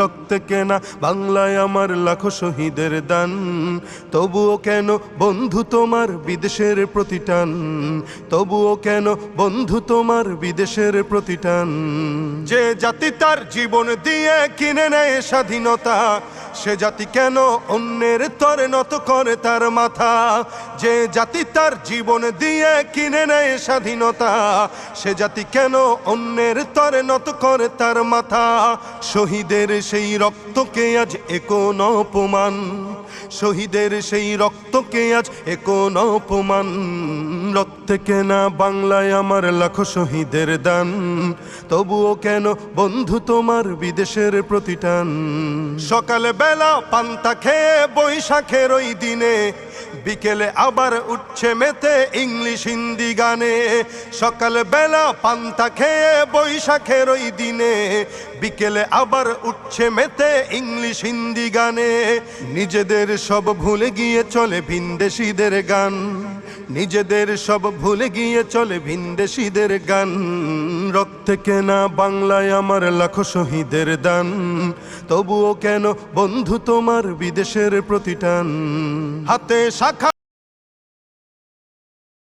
রক্তে কেনা বাংলায় আমার লাখো শহীদের দান। তবুও কেন বন্ধু তোমার বিদেশের প্রতিটান, তবুও কেন বন্ধু তোমার বিদেশের প্রতিটান। যে জাতি তার জীবন দিয়ে কিনে নেয় স্বাধীনতা, সে জাতি কেন অন্যের তরে নত করে তার মাথা। যে জাতি তার জীবন দিয়ে কিনে নেয় স্বাধীনতা, সে জাতি কেন অন্যের তরে নত করে তার মাথা। শহীদের সেই রক্তকে আজ কোন অপমান, শহীদের সেই রক্তকে আজ কোন অপমান। রক্তে কেনা বাংলায় আমার লাখো শহীদের দান, তবুও কেন বন্ধু তোমার বিদেশের প্রতিটান। সকালে বেলা পান্তা খেয়ে বৈশাখের ওই দিনে, বিকেলে আবার উঠছে মেতে ইংলিশ হিন্দি গানে। সকাল বেলা পান্তা খেয়ে বৈশাখের ওই দিনে, বিকেলে আবার উঠছে মেতে ইংলিশ হিন্দি গানে। নিজেদের সব ভুলে গিয়ে চলে ভিনদেশীদের গান, নিজেদের সব ভুলে গিয়ে চলে ভিনদেশীদের গান। রক্তে কেনা বাংলায় আমার লাখো শহীদের দান, তবুও কেন বন্ধু তোমার বিদেশের প্রতিটান। হাতে শাখা